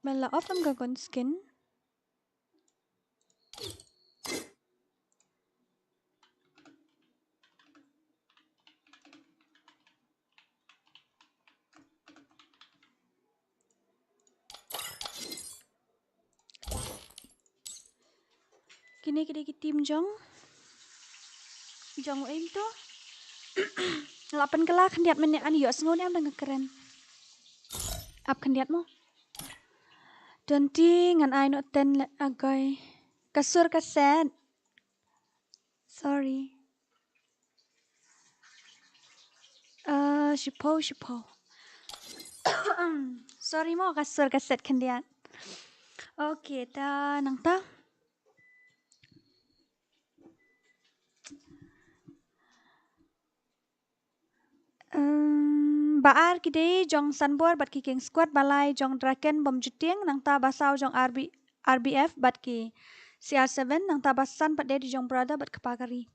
Mela off am gagon skin. Kini tim jong aim tu. 8 kelah kendiat menit an yos ngone am dengan keren. Ap kendiat mo. Donti ngan ai no ten agai. Kasur kaset. Sorry. Shipo. Sorry mo kasur kaset kendiat. Okay, ta nang ta. Baar kide jong sanbor bat ki king squad balai jong draken bom juting nang ta basau jong RBF bat ki CR7 nang ta basan pat de jong brother bat kepagari.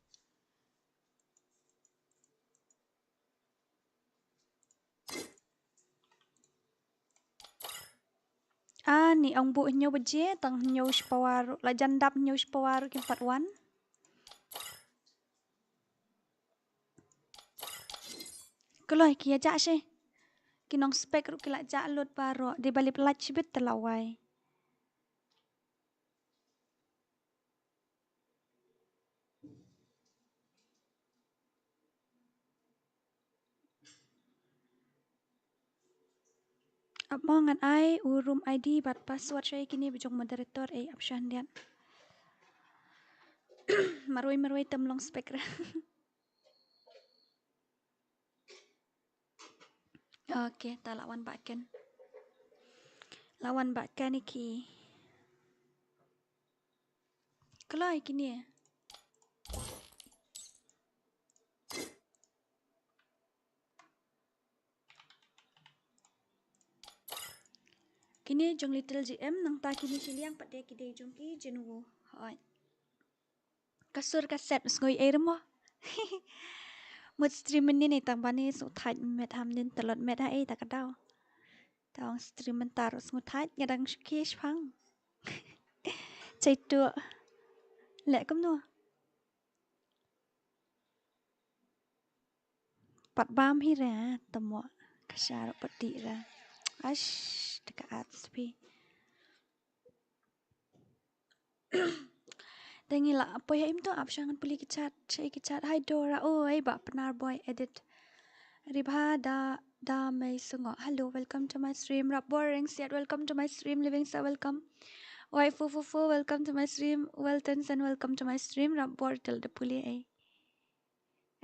Ni ang bu nyo beje tang nyo spawaru la jandap nyo spawaru kin part 1. Keloi kia ja she. Kinong spek ru kila ja lot baro di balik lat chibit telawai. Amongan ai urum ID bat password saya kini bejong moderator option dia. Marui temlong spek ra. Okay, ta lawan bakken. Lawan bakken iki. Keloi kini. Kini jong little GM nang ta kini siliang pat dia kide jong ki jenuwo. Hoi. Kasur kaset ngoi air mo. Mut stream ni tambani su thaj met ham nin telot met ha ta kadau. Tawang stream mentarus nguthaj ngadang shkish phang. Cai tu. Lek kum no. Pat bam hi ra tamo kasar pati ra. Ash dekat spi. Tengila apa ya im tu option puli kicat hai DORA oi ba penar boy edit ribha da mai sungo. Hello, welcome to my stream. Rap boring set, welcome to my stream. Living sa welcome. Oi fu welcome to my stream. Weltons and welcome to my stream. Rap bortel de puli ai.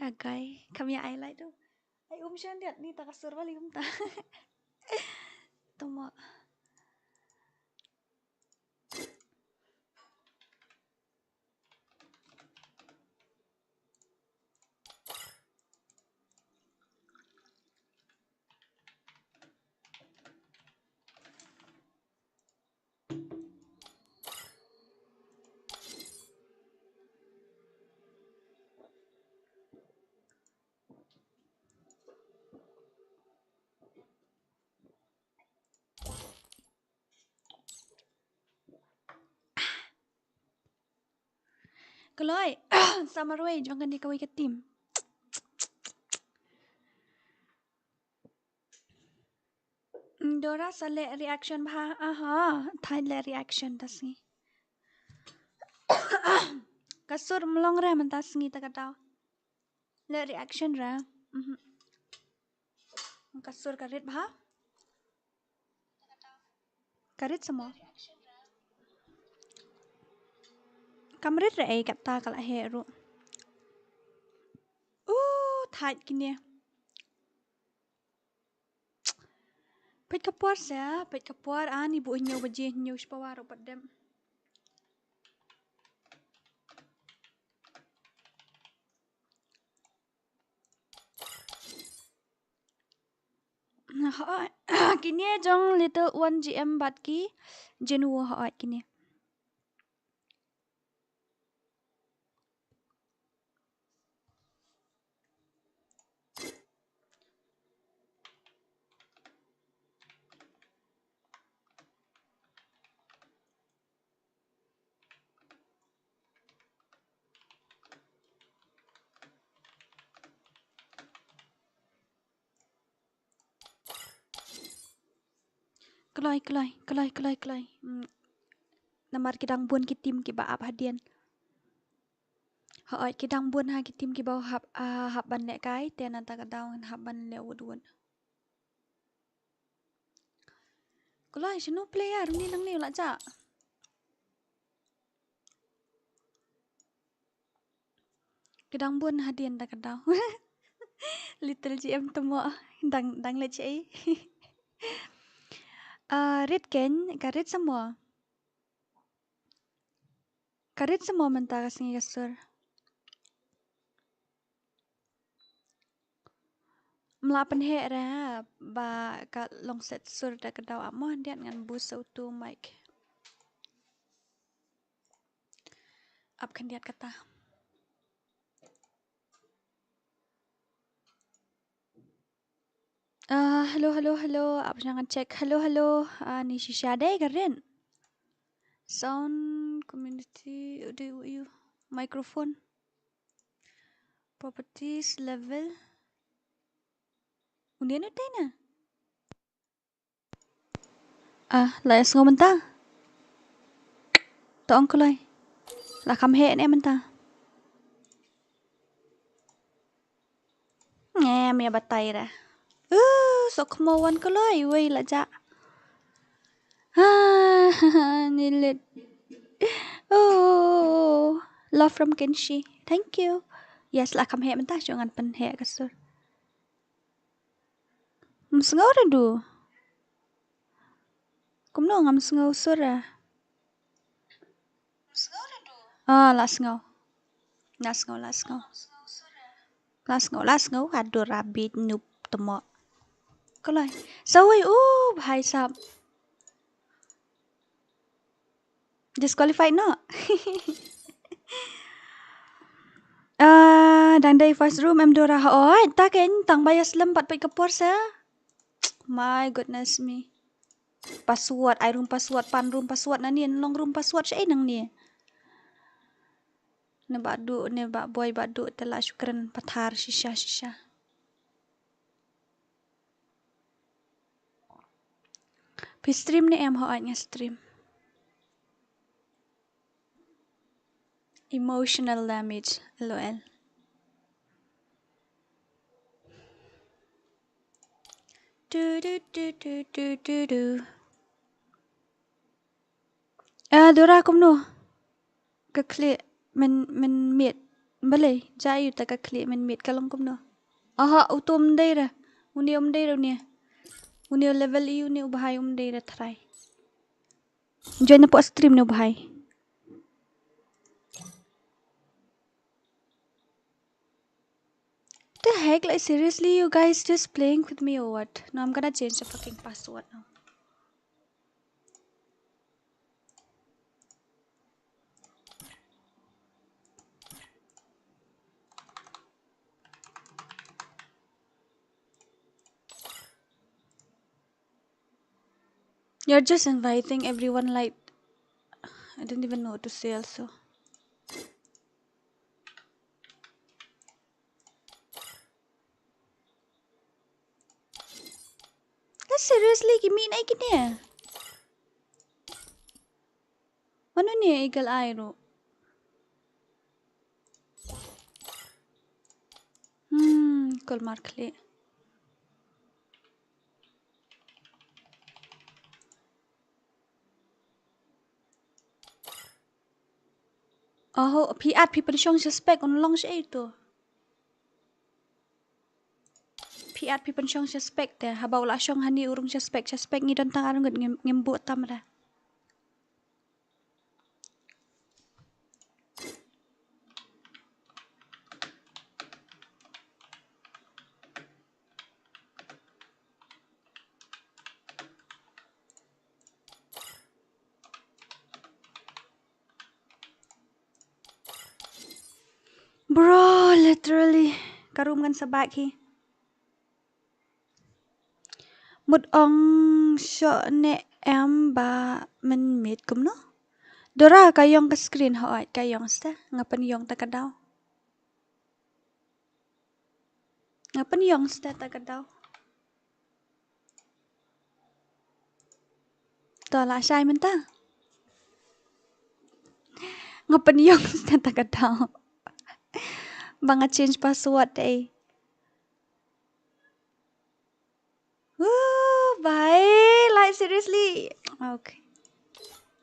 Agai kami ai lai tu. Ai shan dia ni ta kasur bali ta. Tamo. Keloi samaroi jangan dikawai ke tim. Dora sale reaction bha aha thai le reaction tasngi. Kasur melong ra mentasngi ta katau. Le reaction ra. Kasur karit bha. Karit semua. Kamrit ra ai kata kala heru. Thai kini. Pet kapuar sa, pet kapuar ani bu nyo baje nyo spawaro padem. Kini jong little 1 GM bat ki jenuwo haat kini. Kelai. Namar kidang bun ki tim ki ba ap hadian. Hoi kidang bun ha ki tim ki ba hap ban le kai te nan ta ka daun hap ban le wud. Kelai sino player ni nang ni la ja. Kidang bun hadian ta ka daun. Little GM temo dang le chei. Rit ken karit semua. Karit semua mentah kasih kasur. Melapan he ra ba ka long set sur da ka daw amo dian ngan bus auto mic. Ap kan diat kata. Hello. Ap jangan cek. Hello. Ni shisha deh keren. Sound community you microphone properties level. Undian utai na. Layas ngau mentah. Toong kulai. Lah kam he ni mentah. Mia batai ra. Sok kemauan kulai wei la ja. Nilit. Oh, love from Kenshi. Thank you. Yes, lah kam he mentah jangan pen he kasur. Msengau ra du. Kumno ngam sengau sura. Lasngau. Aduh rabbit noob temo. Kulai. Sawai bhai sab. Disqualified no. Dang day first room DORA. Ta ken tang bayas lempat pai kepor sa. My goodness me. Password, I room password, pan room password na ni, long room password siya nang ni. Ne ba boy badu telah syukran pathar shisha. Pi stream ni em hoat nga stream. Emotional damage, LOL. Do. DORA kumno. Keklik men meet. Balai, jayu ta keklik men meet kalong kumno. Utum daira. Uni daira ni. Uni level iu ni ubahai daira try. Join na po stream ni ubahai. The heck, like seriously, you guys just playing with me or what? No, I'm gonna change the fucking password now. You're just inviting everyone like I don't even know what to say also. Seriously, kimi na ikini. Ano ni igal ayro? Kol markli. Piat pi pensyong suspek on long siya ito. Piat pi pensyong suspek te habaw la syong hani urung suspek ngidon tang arang ngembut tamra. Bro, literally karum kan sabak hi. Mut ong syo ne em ba men meet kum no. DORA kayong ka screen hoat kayong sta ngapan yong takadaw. Ngapan yong sta takadaw. moderator lah Syai mentah. Ngapain yang tak tahu. Bang change password deh. Bye. Like seriously. Okay.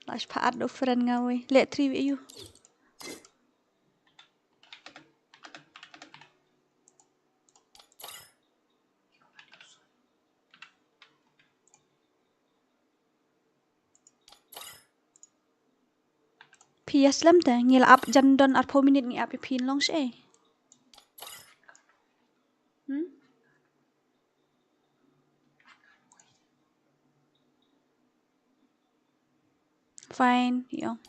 Lash paat do friend ngawe. Let 3 with you. PS lam ta ngil up jandon at 4 minute ni up pin long she. Fine, yo.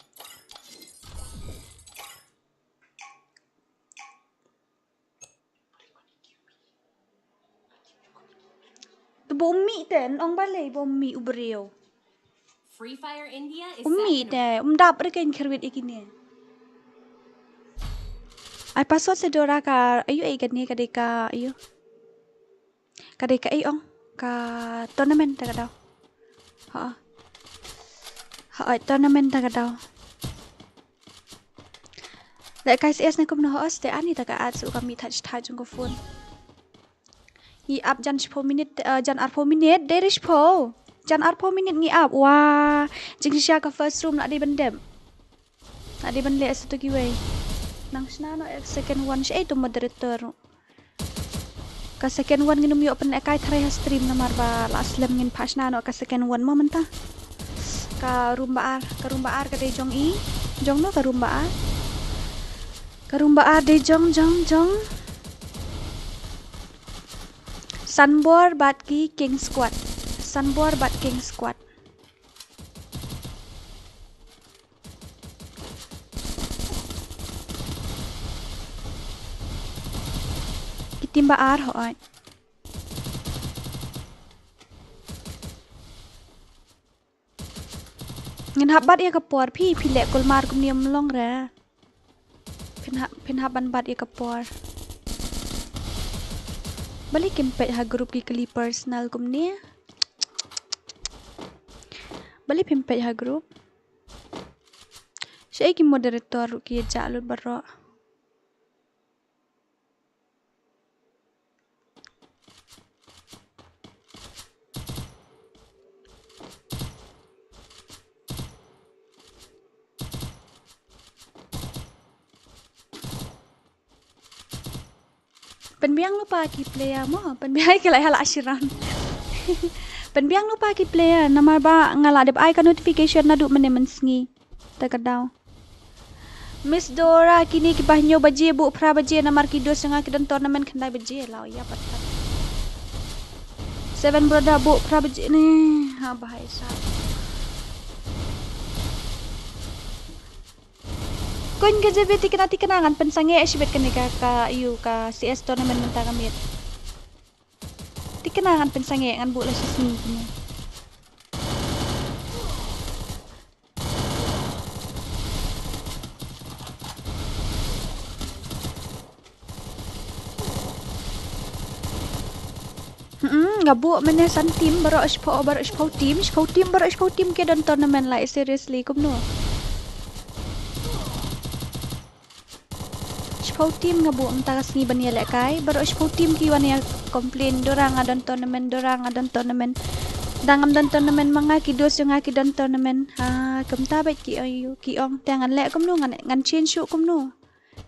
Tu bommi ten ong balai bommi ubreo. FreeFire India is Ummi te dap rekan kerwit ikini. Ai password se DORA ka ayu ai gani kadeka ayu. Kadeka ai ong ka tournament ta kadau. Ha. Ha tournament ta kadau. Lại cái CS này cũng nó host để anh ta cả ad sự kami touch trong phone. Ngi up jan 4 minute jan 4 minute there is 4. Jan 4 minute ngi up. Wah, jing siya ka first room nak di bendem. Nak di bendem satu giveaway. Nang sna no second one siya itu moderator. Ka second one nginum yo open kai try stream na marba last lem ngin pasna no ka second one mo mentah. Ka rumba ar ka de jong i. Jong no ka rumba ar. Karumba ade jong. Sunbor bat ki king squad. Sunbor bat king squad. Kitimba ar hoy. Ngin habat ya kapor pi lek kolmar kum niam long ra. Pinhaban bat ya kapor. Balik kempet ha grup ki kali personal kum ni. Balik pimpet ha grup. Syai ki moderator ki jalur barra. Penbiang lupa ki player mo. Penbiang ki lai hala ashiran. Penbiang lupa ki player nama ba ngala dep ai ka notification na du menemen sngi. Takadaw. Miss Dora kini ki bahnyo baje bu pra baje namar ki dos nga ki dan tournament khandai baje law ya patat. 7 brother bu pra baje ni. Ha bahai sa. Kun ka jabe ti kenangan pensange asibet kene ka iu ka CS tournament menta kamit. Ti kenangan pensange ngan bu la sini kini. Gabu mene san team baru ispo team ke dan tournament like seriously kum no. Ispo team ngabu mentara sini bani lek kai baru ispo team ki wan ya komplain dorang adan tournament dangam dan tournament manga ki dos nga ki dan tournament ha kum ta bet ki ayu ki ong tangan lek kum no ngan change shoot kum no.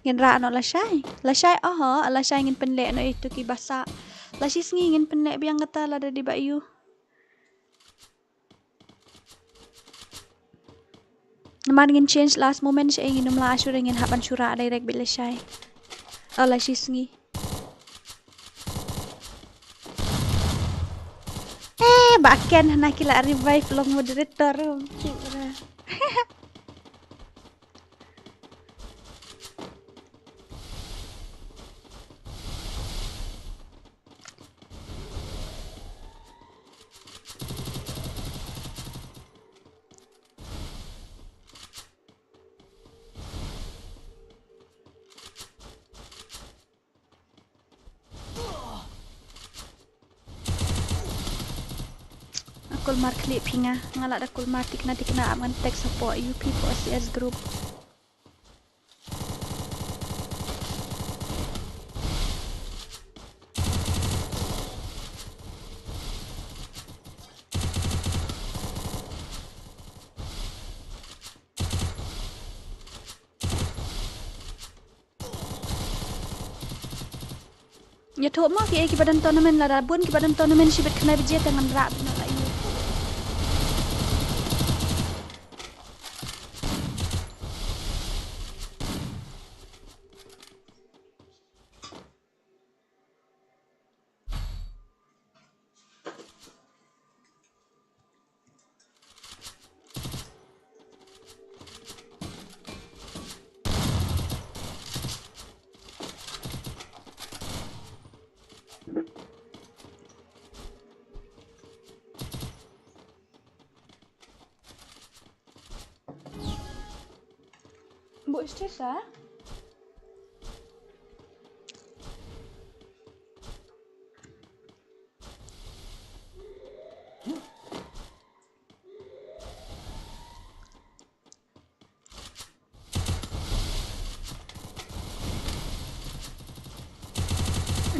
Ngin ra no la syai aha la syai ngin penlek no itu ki basa. Lasis ngingin penek biang kata lah dari bayu. Namar ngin change last moment siya ingin numla asyur ingin hapan syura direct bila siya. Oh lasis ngi. Baken nakila revive long moderator. kul mar klik pinga ngala da kul mar tikna aman tech support UP po CS group. Ya thua mo ki badan tournament la da bun ki badan tournament sibet kena beje tangan rak na la yu. Bu stress ah?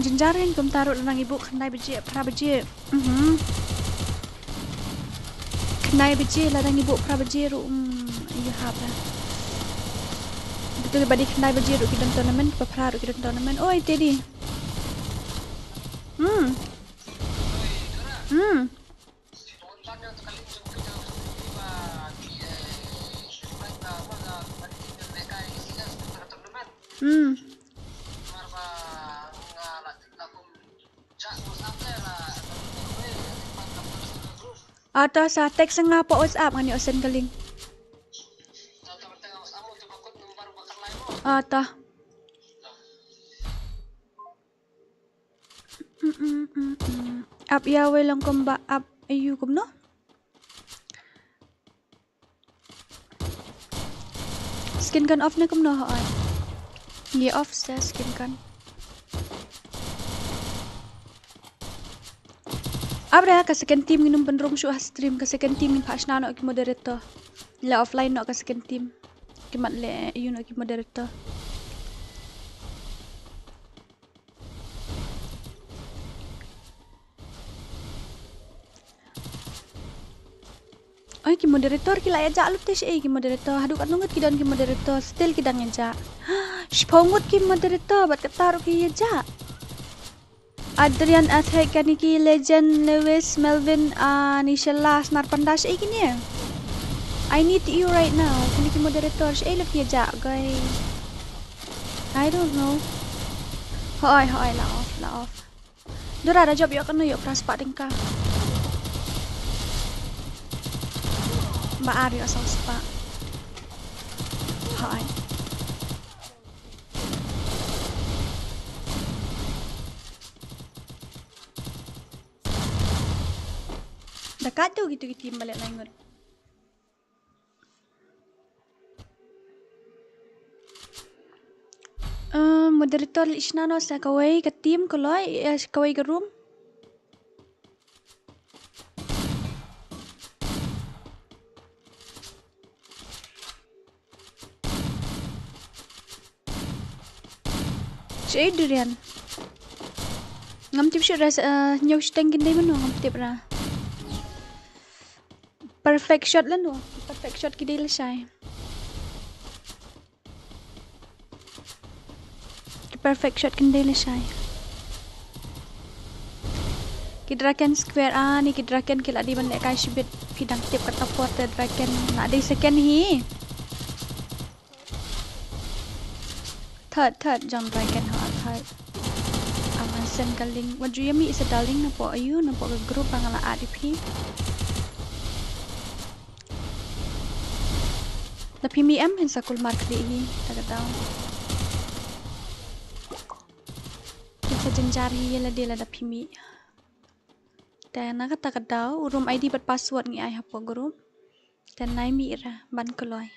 Jenjarin kum taruh nang ibu kenai beje pra beje. Kenai beje la nang ibu pra beje ru iya haba. Betul badi kenai beje ru kidan tournament pa pra ru kidan tournament. Oi tedi. Atau sa teks nga po WhatsApp ngani osen galing. Atau Up ya welang komba up ayu kum no. Skin kan off na kum no hoy. Ye off sa skin kan. Abra ka second team nginum penrong shu stream ka second team min pasna no ki moderator. La offline no ka second team. Ki mat le you no ki moderator. Ay ki moderator ki la ja lutesh ki moderator hadu kat nungut ki don ki moderator still ki dang ja. Shpongut ki moderator bat katar ki ja. Adrian Athek kaniki legend Lewis Melvin Nishala Snar Pandash gini ya. I need you right now. Kaniki moderator left ya ja guys. I don't know. Hoy la off. Dora ada job yuk kena yuk pras pak dengka. Mbak Ari asal spa. Hoy. Dekat tu gitu balik langut. Moderator lisna no sa kawai ke team koloi kawai ke room. Cik durian. Ngam tip syuk rasa nyaw steng gini mana ngam tip ra. Perfect shot lah no. Perfect shot kidai lesai. Perfect shot kidai lesai. Kidraken square ni kidraken kila di balik kai shibit kidang tip kata porter draken nak di second hi. Third John draken ho third. Aman sen kaling. Waju yami isa darling na po ayu na po ke group pangala ADP. Tapi mi em hin sakul mark di hi tagadao. Kita jenjari yela dia la da pimi. Dan nak tagadao room ID bat password ngi ai hapo group. Dan nai mi ra Bankerlin.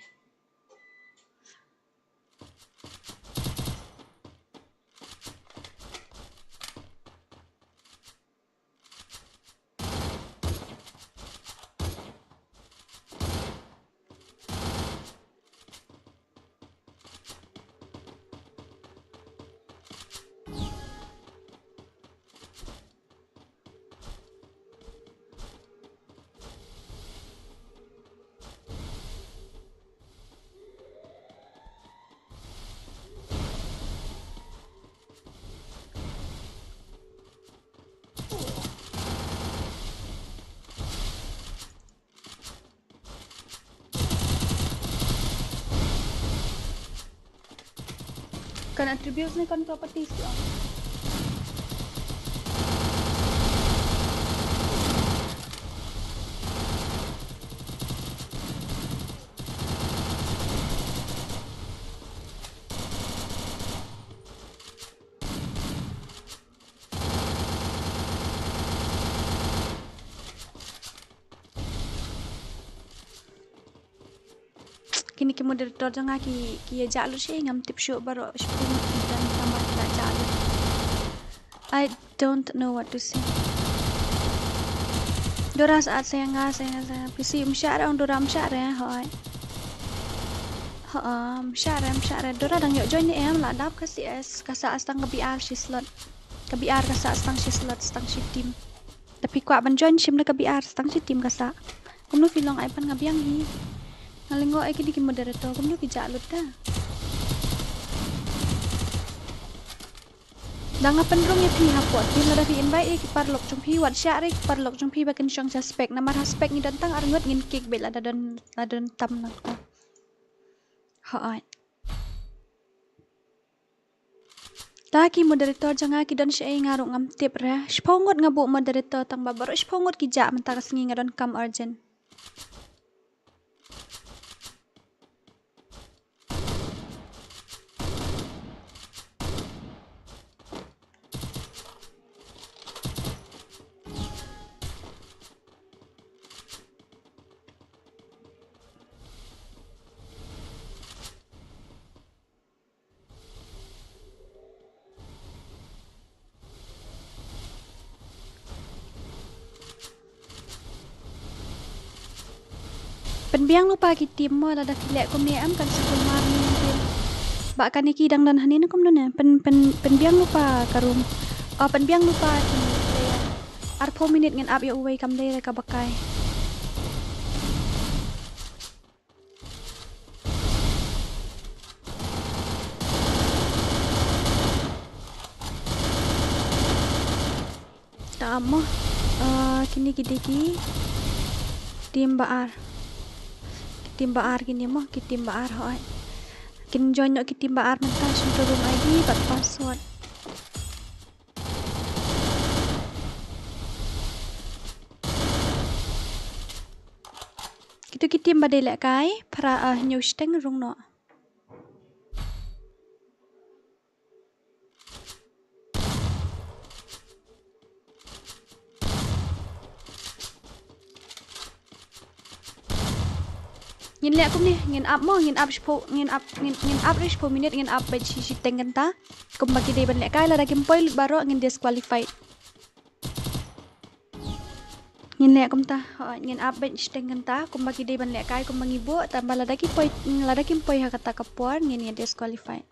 Kan attributes ni kan properties tu. Kini ki moderator jangan ki jalur sih ngam tip show baru sepuluh dan tambah nak jalur. I don't know what to say. Dora saat saya PC msyara on Dora msyara hoi. Msyara Dora dang yuk join ni em lah dap kasi es kasa astang ke BR si slot. Ke BR kasa astang si slot astang si team. Tapi kuat ban join sim ke BR astang si team kasa. Kumno filong ai pan ngabiang hi. Ngalingo ai kini ki moderator kumno ki jalur dah. Dang apan rong ya pi hapot pin lada pi invite ki parlok jong pi wat syari parlok jong pi bakin syang suspek namar suspek ni dantang arngot ngin kick bel ada don tam nak ta. Haat. Ta ki moderator janga ki don syai ngaruk ngam tip ra. Spongot ngabu moderator tang babar spongot ki ja mentar sengi ngadon kam urgent. Penbiang lupa ki tim mo lada filek ko me am kan sekul mar ni tim. Ba kan iki dang dan hanin kom dona penbiang lupa karum. Penbiang lupa ki player. Ar 4 minute ngen up ya uway kam dai ka bakai. Tamo kini ki tim baar. Tim baar gini mo tim baar hoi. Kin join yok tim baar mentas untuk room ID bat password. Kita tim badai lek kai para news teng rung no. Ngin lek kum ni ngin up mo ngin up 10 minute ngin up by si tengen ta kum bagi dei ban lek kai la dakim poi baro ngin disqualified ngin lek kum ta ngin up by si tengen ta kum bagi dei ban lek kai kum mangibu tambah la dakim poi ha kata kapor ngin disqualified.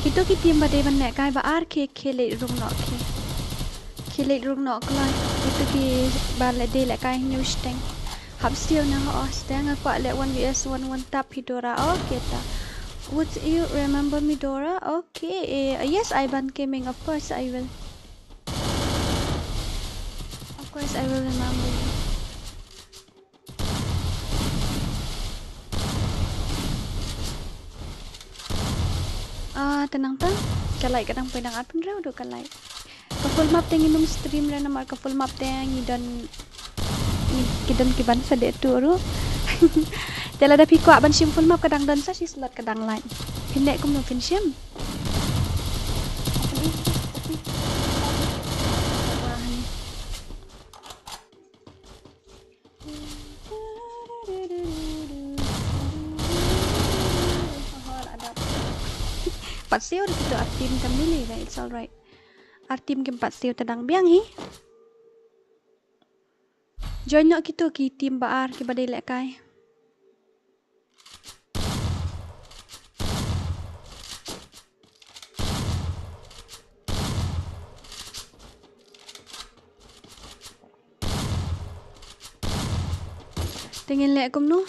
Itu ki tim badai ban lek kai ba ar khele rung no khele rung no klai itu ki ban lek dei lek kai news teng hab still na ho stang apa lek 1vs 1 tap Dora. Okay ta. Would you remember me Dora? Okay. Yes, I ban gaming. Of course I will. Of course I will remember you. Tenang tang kalai kadang pedang apun rau do kalai ka full map teng inum stream ra namar ka full map teng idan kidan kiban sa de turu tela da pikwa ban sim full map kadang dan sa si slot kadang lain pinlek kum no fin sim 4 siêu kita artim kami ni lah, it's alright. Artim ke 4 siêu tadang biang hi. Join nak kita ki team baar ke badai lek kai. Dengan lek kum nu.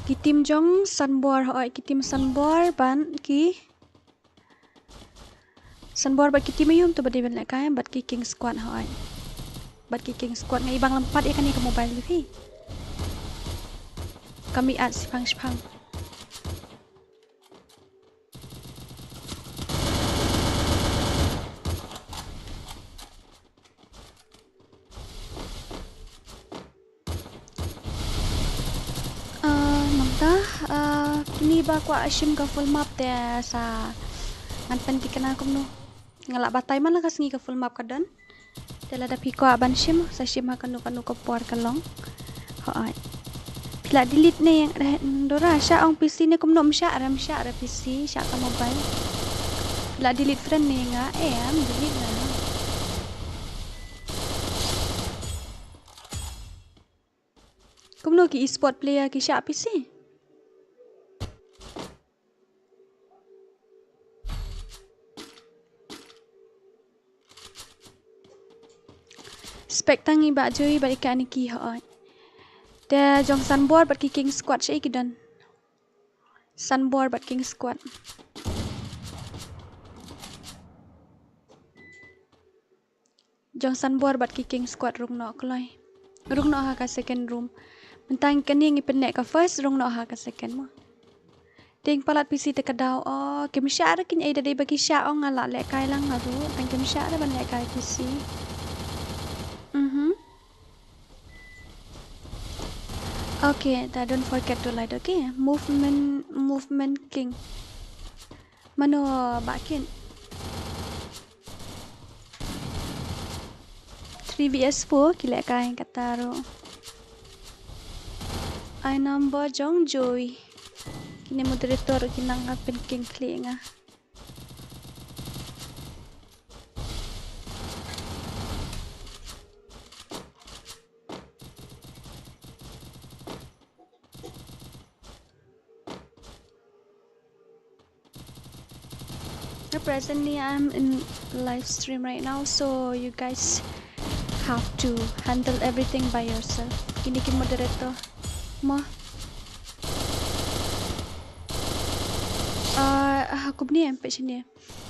Ki team jong sunbor hoi ki team sunbor ban ki sunbor bat ki team yum tu badai ban lek kai bat ki king squad hoi. Bat ki king squad ngai bang lampat ya kan ni ke mobile ni. Kami at sipang. Ni ba kwa asim ka full map te sa ngan pen ki kana kum nu ngalak batai man la kasngi ka full map kadan tela da piko aban sim sa sim ha kanu ko por kalong hoi pila delete ne yang dora sha ong pc ne kum nom sha ra pc sha ka mobile pila delete friend ne nga am delete na kum no ki e-sport player ki sha pc spek tangi ba joy ba ikan ki hoi de jong sunboard bat ki king squad shei kidan sunboard bat king squad jong sunboard bat ki king squad rung no kloi rung no ha ka second room mentang kan ngi penek ka first rung no ha ka second mo ting palat pc te kadau oh kim sha ra kin ai da dei bagi sha ong ala le kai lang haru tang kim sha ra ban le kai pc Okay, don't forget to like, okay? Movement king. Mano bakin. 3vs4 kila kai kataro. I number jong joy. Kini moderator kinang apen king klinga. Presently I'm in live stream right now, so you guys have to handle everything by yourself. Kini ki moderator mo aku ni empe sini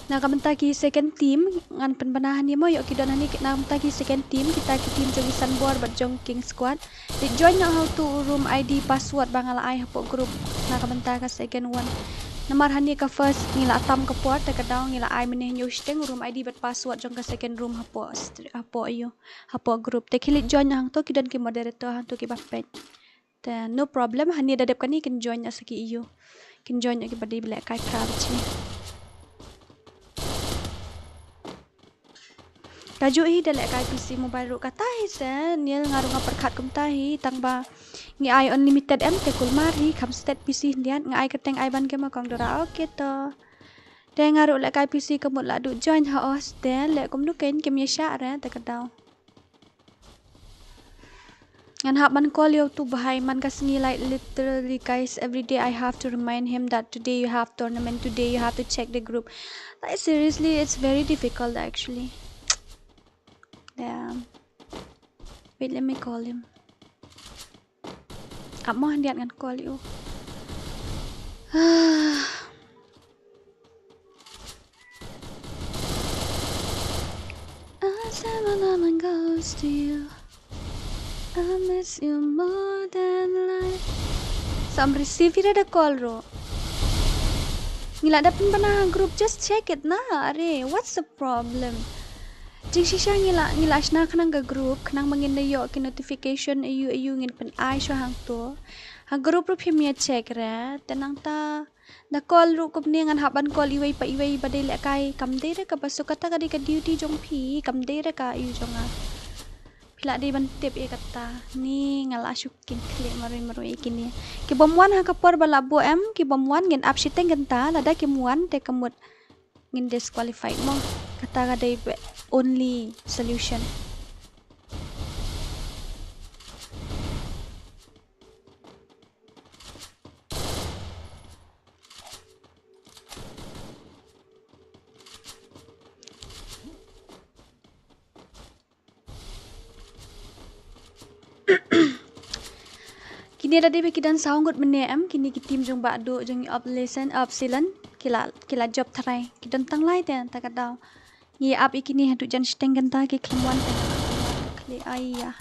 na kamenta ki second team ngan penbanahan ni mo yo ki donani na kamenta ki second team kita ki team jogi sunboard bat jong king squad di join na how to room id password bangala ai hapo group na kamenta ka second one namar hani ka first ngila tam ka port ta daw ngila ai mene nyu steng room id bat password jong ka second room hapo yo hapo group te kilit join hang to kidan ki moderator hang to ki bapet te no problem hani dadep kani kin join asaki iyo kin join ki badi black kai ka chi kaju hi dalek kai pc mobile ru kata hi se niel ngarung perkhat kum tahi tangba ngi ai unlimited em te kulmari kham stat pc ndian ngai keteng ai ban ke ma kong dora okay to te ngaru lek kai pc kemut la du join ha os te lek kum du ken kem yesha ra te kadau ngan hab man call you to bahai man kasngi like literally guys every day I have to remind him that today you have tournament, today you have to check the group. Like seriously it's very difficult actually. Damn. Wait, let me call him. Amo dia ngan call you. I said my love goes to you. I miss you more than life. Some receive it a call ro. Ngila dapat panah group just check it na. Are, what's the problem? Jing sisha ngila asna kanang ga group kanang mangin na yo ki notification ayu ngin pen ai sho hang to. Ha group ro phimia check ra tenang ta na call ro kup ni ngan haban call iwai pa iwai badai le kai kam de ra ka pasukata ka di ka duty jong phi kam de ra ka yu jonga. Kila di bantip kata ni ngala syukin klik maru ikini. Ki bomwan ha kapor bala bu em ki bomwan ngin up shiteng genta lada ki muan te kamut ngin disqualified mo kata ga only solution. Kini tadi bikidan saungut mene em kini ki tim jong badu jong up silan kila job tharai kidan tang lai te ta kadau ye up ikini hadu jan steng genta ki klemwan te kli ayah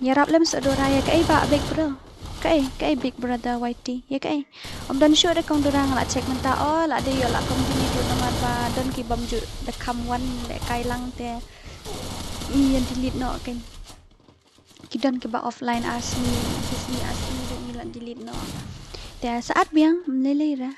ya rap lem sedora ya kai ba big bro kai big brother whitey ya kai om dan show de kong dorang la check menta oh la de yo la company tu nomor ba don ki bam ju de kam wan le kai lang te yen delete no kan kidan ke ba offline asli de ni la delete no te saat biang lele ra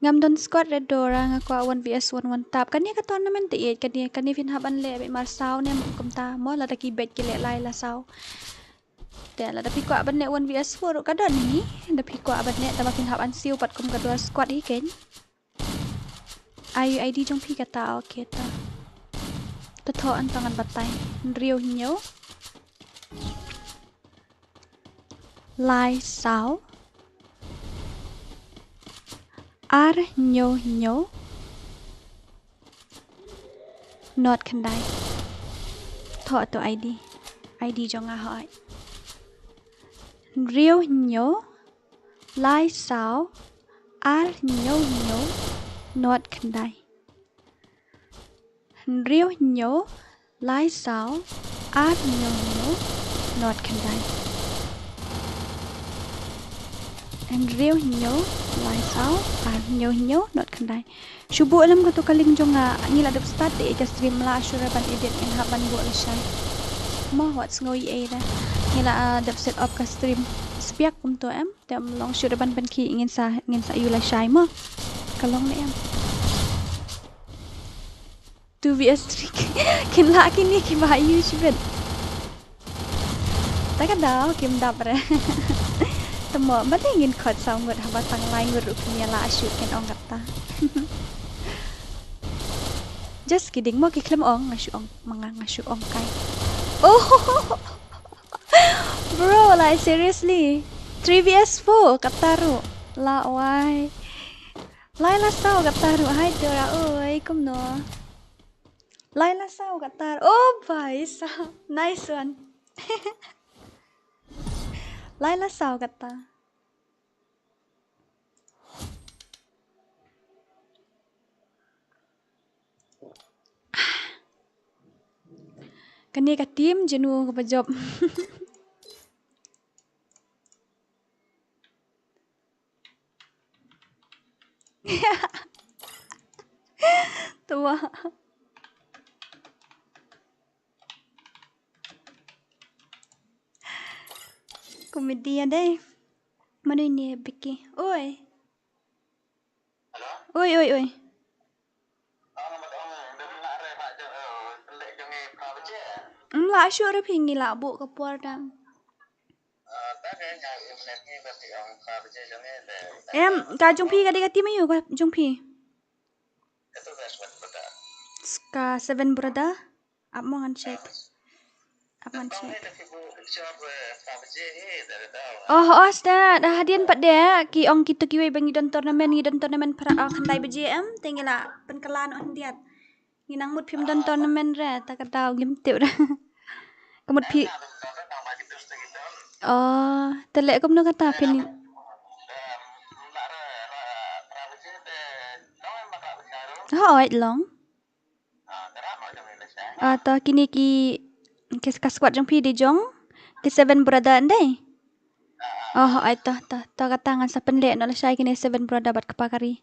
ngam don squad red DORA ngakwa 1vs1 tap kan ni ka tournament te kan ni fin haban le be mar saw ne kum ta mo la ta ki bet ki le lai la saw te la da pi kwa ban ne 1vs4 ka don ni da pi kwa ban ne ta ma fin haban siu pat kum ka dua squad hi ken ai id jong pi ka ta okay ta ta tho an tangan batai riu nyo lai saw ar nyo not khandai tho to id jong a hoi riu nyo lai saw ar nyo not khandai riu nyo lai saw ar nyo not khandai and riu nyo lai saw ar nyo not khandai shubu alam ko to kaling jonga ngila dap start de ka stream la ashura ban edit en haban bo la shay mo what's ngoi e da ngila dap set up ka stream spiak kum to em tem long shura ban ki ngin sa yu la shay mo kalong na em 2vs3 kin la kini ki ba yu shibet ta ka daw kim dap re temo ba ingin khot saw ngut haba tang lai ngut ru kimia la shoot ken ong kata just kidding mo ki klem ong ngashu ong kai oh bro like seriously 3vs4 kataru la wai lai la saw kataru hai DORA oi kum no lai la saw kataru oh bhai sa nice one lai la saw kata kani ka tim jenu ka job tua komedi deh mana ini Becky oi oi la syur pingi la bu ka por dang em ka jung pi ka de ka tim yu ka jung pi ka 7 brother ap mo ngan check oh sta dah hadian pat de ki ong kita ki we bangi don tournament para khandai beje em tengela penkelan on diat nginang mut phim don tournament ra ta ka taw gim tiu ra kamut phi oh tele kom no kata pin hoi long ta kini ki ka squad jong pi di jong ki 7 brother andai oh ai ta kata ngan sa penle no la sai kini 7 brother bat kapakari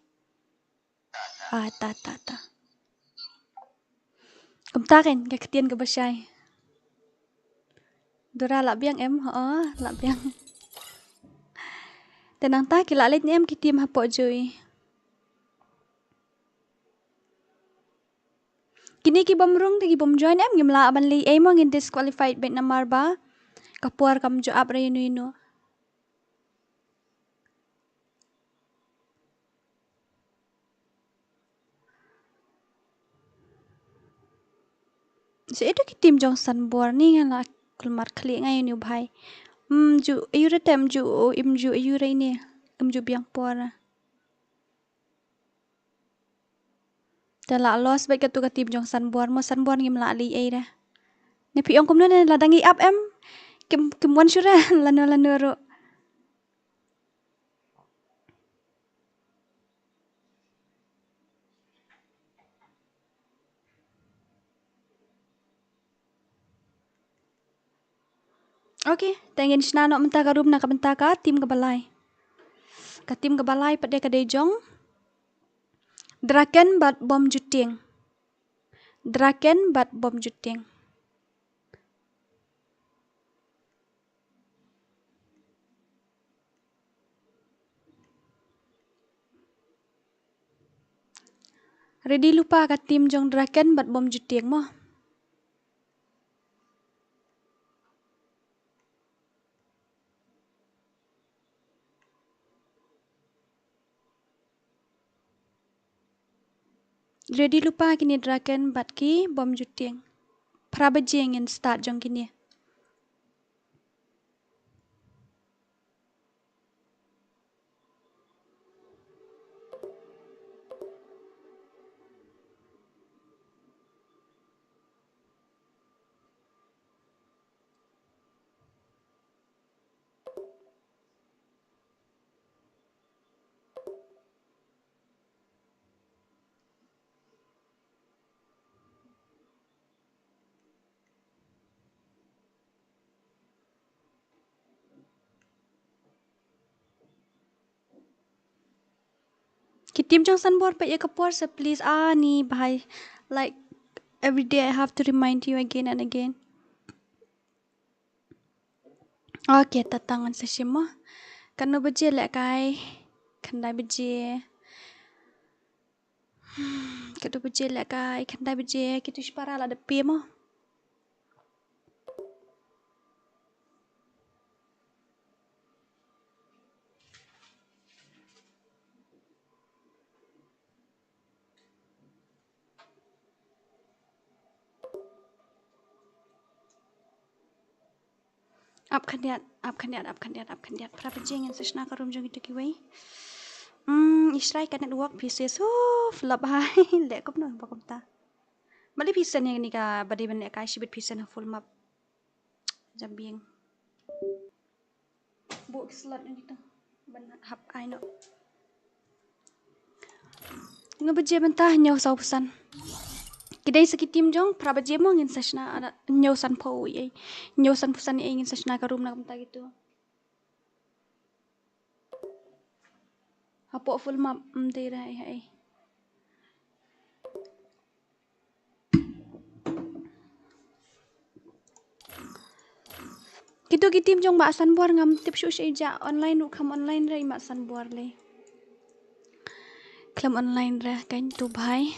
ta kum ta ken ka ketien ka basai DORA la biang em la biang tenang ta ki la let em ki tim ha po jui Kini ki bom rung tagi bom join em gimla aban li ay mo ngin disqualified bet namar ba kapuar kam jo abra ino. So itu ki tim jong san buar ni ngala kulmar kli ngai ni bhai. Ju ayure tem ju im ju ayure ini. Im ju biang puara. Tala los bet katu ka tim jong san buar mo san buar ngimla li ay dah. Ni pi ong kum na ladangi up em. Kim wan syura lanu ro. Okay, tengin snano menta ka room na ka benta ka tim ka balai. Ka tim ka balai pada ka dejong. Draken bat bom juting. Draken bat bom juting. Ready lupa ka tim jong draken bat bom juting mo. Ready lupa kini draken bat ki bom juting. Prabajing in start jong kini. Kitim jong san bor pa ye kapuar so please ni bhai like every day I have to remind you again and again. Okay, tatangan sa mo. Kano baje lek kai. Kandai baje. Kado baje lek kai. Kandai baje. Kitu para la depi mo. Up kandiat. Prabajing in sashna ka room jong itu kiwai. Israi kanet work pieces. Flop hai. Lek kop no bakom ta. Mali pisan yang ni ka badi ban lek kai shibit pisan full map. Jambing. Book slot ni kita. Ban hap ai no. Ngabaje bentah nyaw sau pesan. Kidai sekitim jong prabaje mo ngin sashna ada nyaw san po ye. Nyaw san pesan ye ngin sashna ka room na kamta gitu. Hapo full map tira ai. Kitu kitim jong ba san buar ngam tip shu ja online kam online rai ma san buar le. Klam online ra kan tu bhai.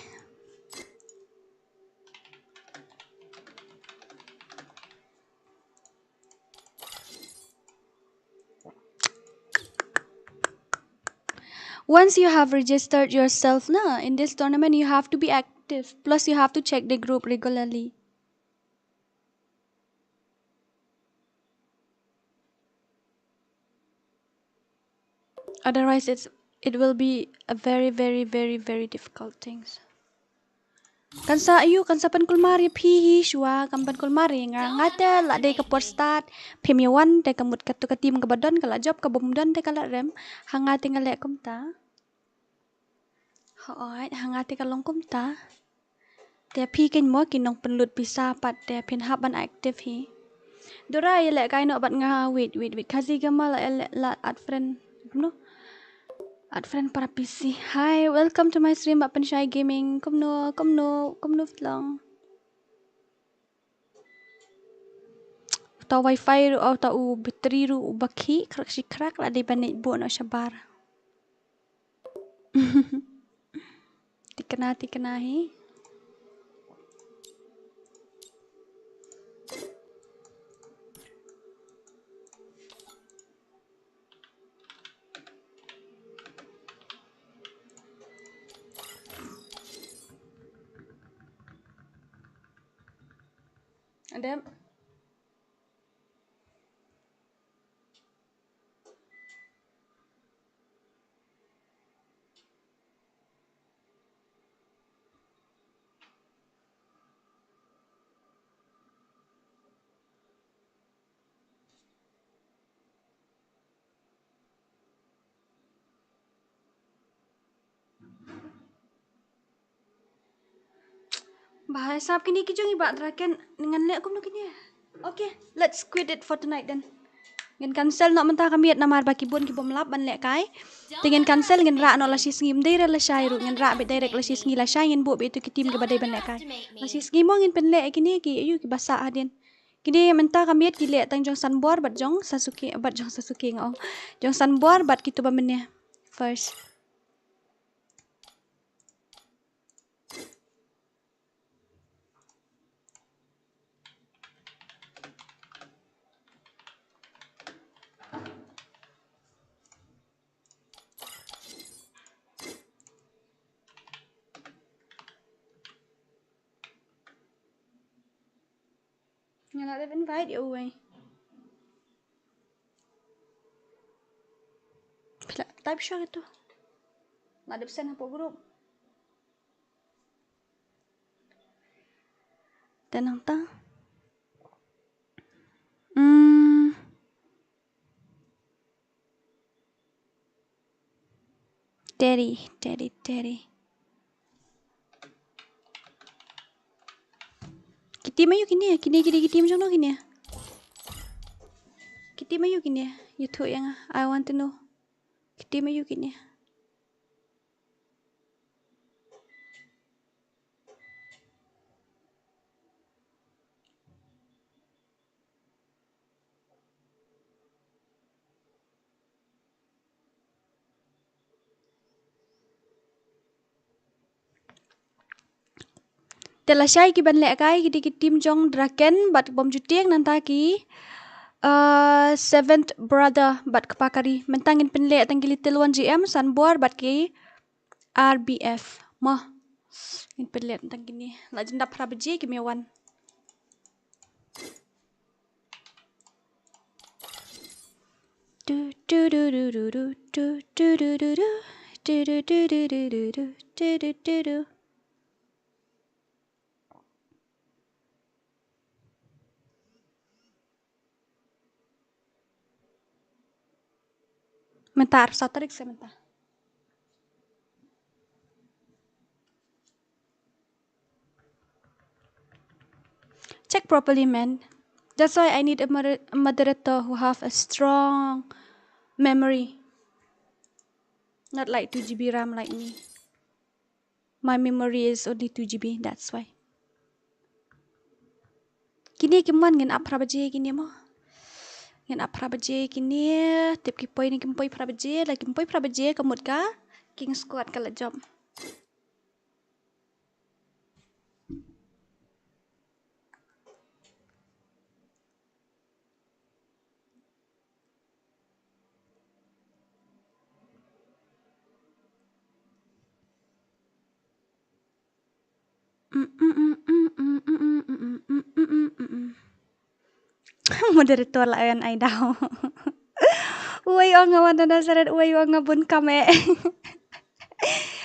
Once you have registered yourself na in this tournament you have to be active plus you have to check the group regularly. Otherwise it will be a very difficult things. Kan sa pan kulmari phi shwa kan pan kulmari ngata la de ka por start phemiwan de kamut katu katim ka badon kala job ka bomdan de kala rem hangate ngale kumta. Hoai hangate ka long kumta. Te phi ken mo kinong penlut bisa pat te pin haban active hi. Dora ye le kai no bat nga wait KHASI gama la at friend no. At friend para PC. Hi, welcome to my stream Bapan Shy Gaming. Kom no lang. Tau wifi ru au tau bateri ru bakhi krak la de banit bo no shabar. Tikena hi. Lyndem. Bahasa apa kini kijung iba draken dengan lek kum kini. Okay, let's quit it for tonight then. Ngin cancel nak mentah kami na mar bakibun kibom lap ban lek kai. Dengan cancel ngin ra no la sis ngim dai la shai ru ngin ra be direct la sis ngi la shai ngin bu be tu kitim ke badai ban lek kai. La sis ngi mo ngin pen lek kini ki ayu ki basa adin. Kini mentah kami ki lek tang jong san bor bat jong Sasuke ngong. Jong san bor bat kitu ba mennya first. Ngin ada invite you away. Type siya itu. Nggak ada pesan apa grup. Tenang tang. Terry. Kitim ayo kini ya. Kini macam mana kini ya. Kitim ayo kini ya. YouTube yang I want to know. Kitim ayo kini ya. Telah syai ki ban lek kai kitim jong draken bat bom jutiang nanta ki seventh brother bat kepakari mentangin penlek tangki little 1 GM sanbor bat ki RBF mah in penlek tang kini la jendap rabeji ki mewan mentar satarik sebentar. Check properly, man. That's why I need a moderator who have a strong memory. Not like 2 GB RAM like me. My memory is only 2 GB, that's why. Kini kiman ngin apra baje kini mo. Ngin apra baje kini tip kipoi ni kimpoi pra baje, la kimpoi pra baje kamut ka king squad kala job. Moderator lah yang I dah. Uy nga wanda nasarat uy nga bun kame.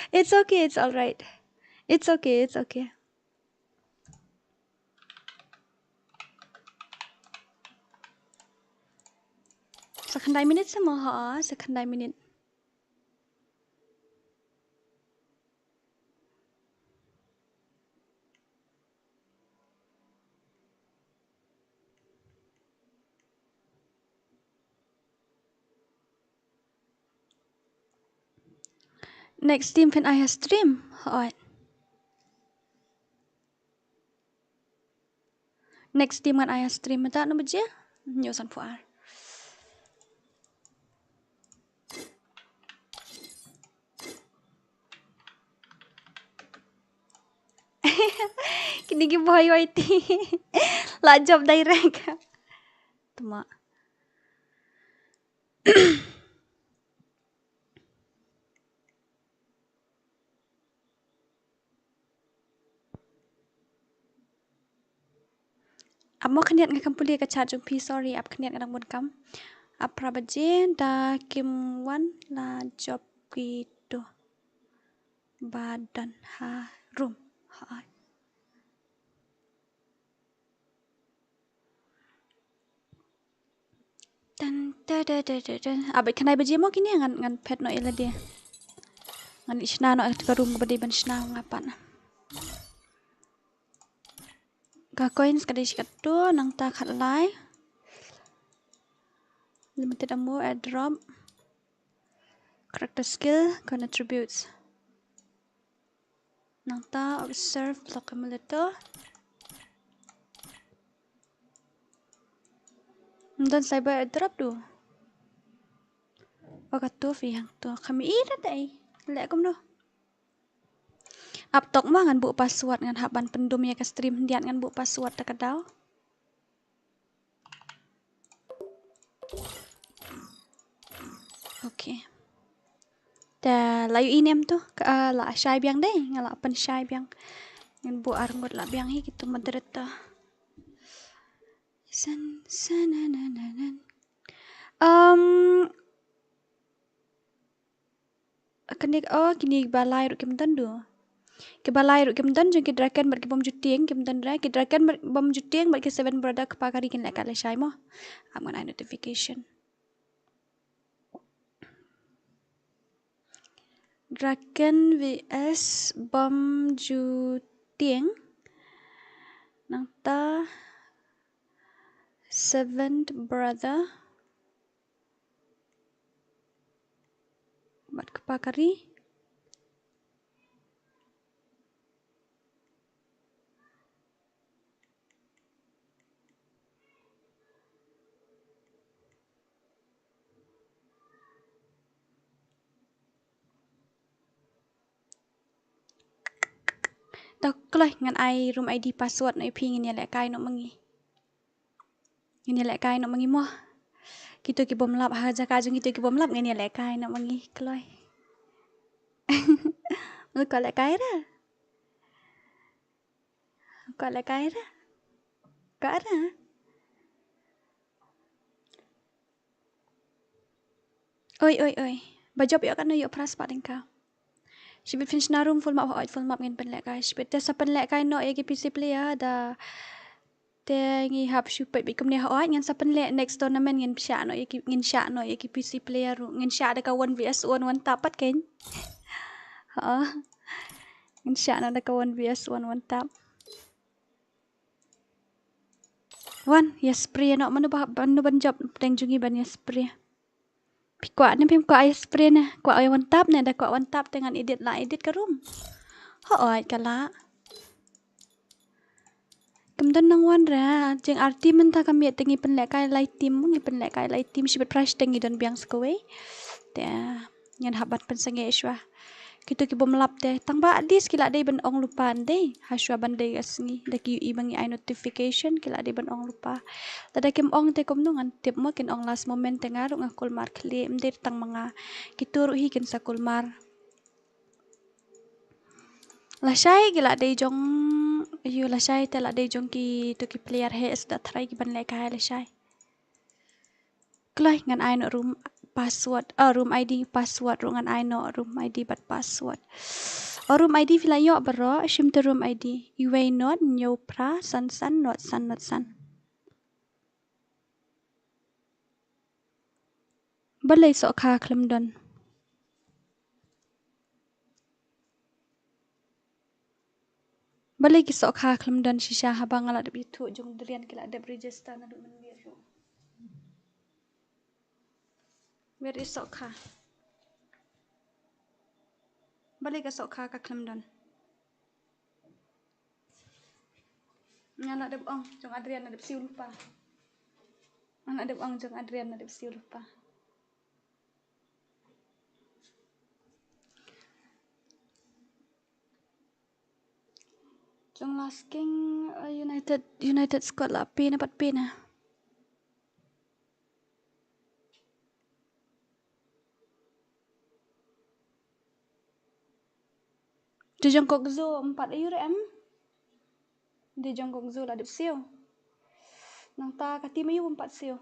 It's okay, it's all right. It's okay. Sekandai minit sama ha, sekandai minit. Next team pen I stream. Alright. Next team kan I stream mata no beje. Nyosan fuar. Kini gi boy YT. La job direct. Tuma. amo khaniat nga kampuli ka chat jong pi sorry ap khaniat nga bon kam ap prabaje da kim wan la job gitu badan harum ha tan ta da da da abai khanai baje mo kini ngan pet no ila dia ngan isna no ka room bade ban isna ngapan ka coins ka dis katto nang ta khat lai limited ammo airdrop character skill con attributes nang ta observe block accumulator dan cyber airdrop do wakatu fi hang to kami ira dai le kom no ap tok ma ngan bu password ngan haban pendum ya ka stream diat ngan bu password ta kadau okay ta layu inem tu la shai biang dai ngala pen shai biang ngan bu arngot la biang hi gitu Moderator san sanananan kenik kini balai ru kim tandu ke balai ru kim tan jeng ke draken ber ke bom jutieng kim tan dra ke draken bom jutieng ber ke 7 brother ke pakari kin la kala shai mo aman ai notification draken vs bom jutieng nang ta 7th brother ber ke pakari tak kloi ngan ai room ID password no pi ngin ya le kai no mangi ngin ya le kai no mangi mo gitu ki bom lap ha jaka jung gitu ki bom lap ngin ya le kai no mangi kloi lu ka le kai ra ka le kai ra ka ra oi bajob yo kan yo pras pa dingka Shibit finish na room full map ngin pen le kai shibit te sa pen le kai no ye ki PC player da te ngi hap shupet bi kum ne ho ngan sa pen le next tournament ngin sha no ye ki ngin sha no ye ki PC player ngin sha da ka 1 vs 1 1 tapat ken ha ngin sha no da ka 1 vs 1 1 tap wan yes spray no manu ban job teng jungi ban yes spray Pikwa ni pim kwa ice spray na kwa ay one tap na da kwa one tap dengan edit ka room. Hoy kala. Kemudian nang wan ra jeng arti men ta kami tengi pen lek kai lai tim ngi pen lek kai lai tim sibet price tengi don biang skawe. Te ngan habat pen senge iswa. Kita ki bom lap te tang ba dis kila dei ben ong lupa dei haswa ban dei asngi da ki i bangi ai notification kila dei ben ong lupa. Tada kim ong te kom nungan tip mo kin ong last moment te ngaru ngakul mar kli mdir tang manga kituru hi kin sakul mar. La shai gila dei jong yu la shai te la dei jong ki to ki player he is da try ki ban le kai la shai. Klai ngan ai no room password room ID password rungan ai no room ID but password. Room ID vila yo baro shim te room ID. Iway not nyo pra san not san. Balai sok kha klem don. Balai ki sok kha klem don shisha habang ala de bitu jong drian kila de register na du men biru. Where is sok kha? Balai ka sok kha ka klem don. Ngana de ong jong Adrian na de siu lupa. Anak de ong jong Adrian na de siu lupa. Jong last king United squad la pi na pat pi na. Di Jongkok Zoo 4 euro em. Di Jongkok Zoo la de siu. Nang ta kati mayu 4 siu.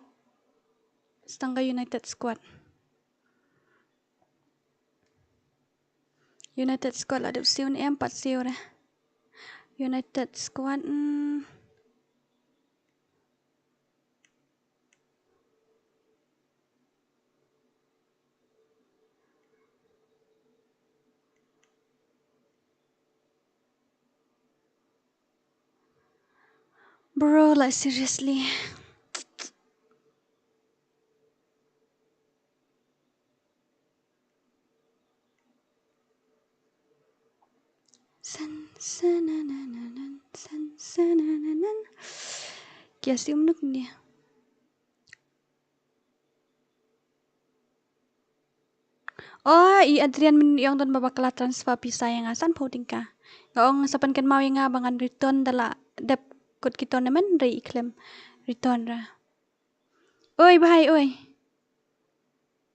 Setengah United Squad. United Squad ada siu ni 4 siu dah. United Squad Bro, like seriously. KHASI umnuk dia. Oh, i Adrian min yang don babakala transfer pisa yang asan podingka. Ngong sapan kan mau yang abangan return dala dep kod kita nemen re iklem return ra. Oi bahai oi.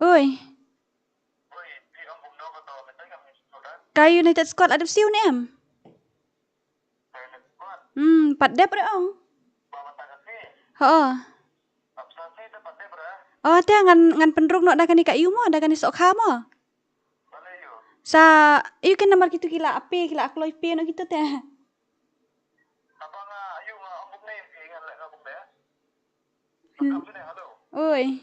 Oi. Kay United Squad ada siu ni am. Pat dep ra ong. Ho. Oh, teh ngan pendruk nok dah kan ka iu mo, dah kan sok kha mo. Sa iu kan nomor gitu kila ape kila akloi pe no gitu teh. Oi.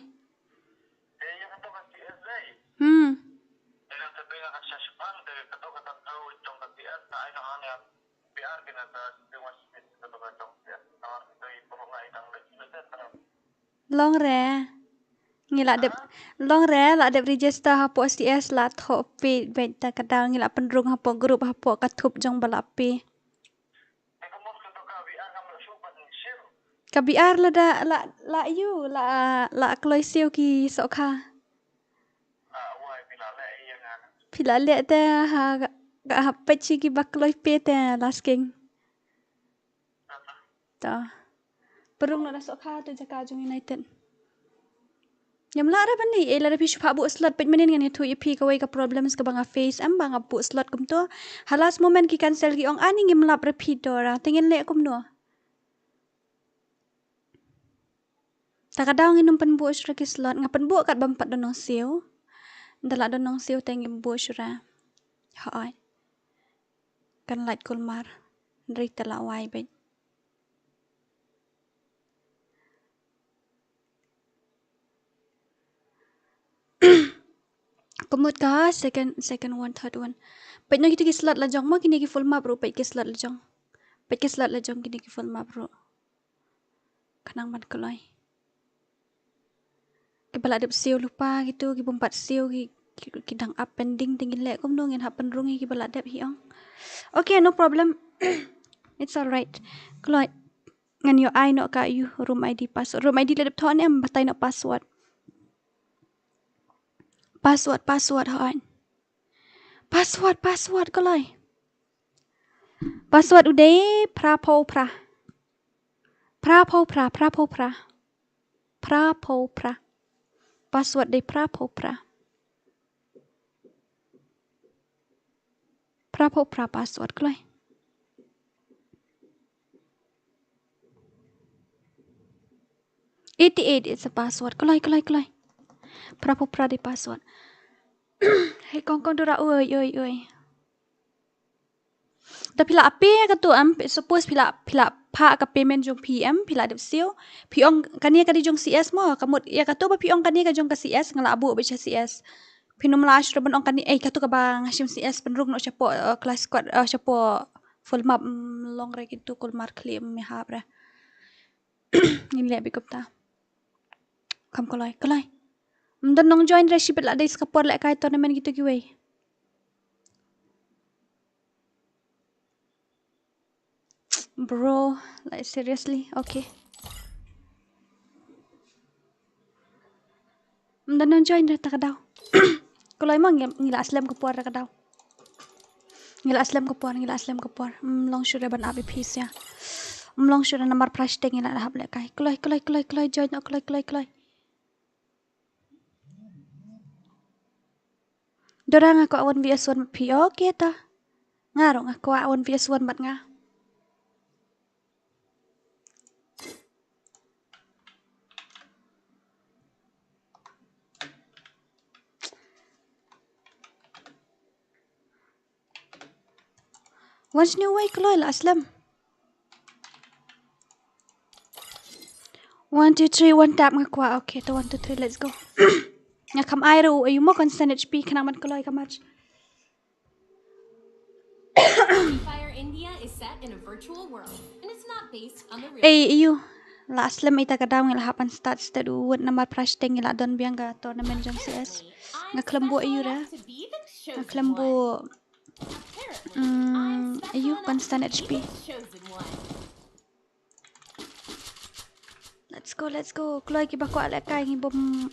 Long re. Ngila dep long re la dep register hapo STS la tho pe beta kadang ngila pendrung hapo grup hapo katup jong balapi. Kabiar la da la you la kloi siu ki sokha. Pila le te ha ga pechi ki bakloi pe te lasking. Ta. Perung la sokha tu jaka jong United. Yam la ra bani la pi shpa bu slot pet menin ngan tu ip ka ka problems ka banga face am banga bu slot kum to halas moment ki cancel ki ong ani ngim lap repeat DORA tengin le kum no. Takadaw nginum pen bu shra ki slot ngapen bu kat bampat donong siu. Dala donong siu tengim bu shra. Hai. Kan light kulmar. Dari tala wai bet. Kumut ka second one third one. Pet no gitu ki slot la jong mo kini ki full map ru pet ki slot la jong. Pet ki slot la jong kini ki full map ru. Kanang man keloi. Ki bala dep siu lupa gitu ki bompat siu ki dang up pending tingin le kum no ngin ha penrungi ki bala dep hiong. Okay, no problem. It's all right. Keloi ngan yo I no ka you room ID password. Room ID la dep thon em batai no password. Password han. Password keloi. Password udah prapo pra. Password de prapo pra. Password keloi. $88 is a password. Keloi. Prapo pra de password. Hey kong DORA oi. Tapi la ape ka tu am suppose pila pa ka payment jong PM pila dep siu piong kania ka di jong CS mo kamut ya ka tu ba piong kania ka jong ka CS ngala abu be CS pinum la ashra ben ong kani ka tu ka bang hashim CS penrung no chapo class squad chapo full map long re gitu kul mar claim me habra ngin le bi kupta kam kolai mdan nong join re shipet la dai skapor le kai tournament gitu ki wei. Bro, like seriously, okay. Mdan nong join re takadaw. Kalau emang ngila aslam kepuar takadaw. Ngila aslam kepuar. Long sure ban abi piece ya. Long sure namar plastik ngila dah blek kai. Keloi join keloi. Dorang aku awan VS1 pi okay ta. Ngarong aku awan VS1 bat nga. Once new way kloy la aslam. 1 2 3 1 tap ngakwa. Okay, to 1 2 3 let's go. Ngakam airo ayu mo constant HP kanang man kloy kamach. FreeFire India is set in a virtual world, and it's not based on the real world. Ayu. La aslam ita kadaw ngila hapan stats ta duwat na prash teng ngila don bianga tournament jang CS. Ngaklambo ayu ra. Ngaklambo ayu constant HP. Let's go. Kloy ki bako ala kai ngi bom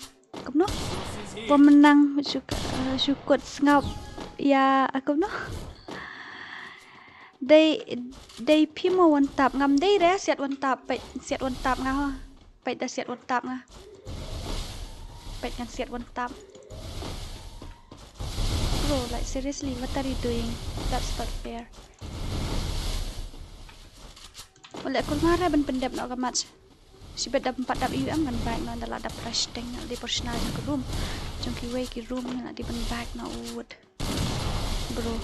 kumno. Bom menang syukut ngap ya akumno. They pimo one tap ngam they re siat one tap pet siat one tap nga ho. Pet da siat one tap nga. Pet ngan siat one tap. Bro, like seriously, what are you doing? That's not fair. Wala kul mara ban pendap no ka match. Si bet dap 4 dap UM kan back no dala dap rush teng di personal ke room. Jongki way ki room na di ban back no wood. Bro.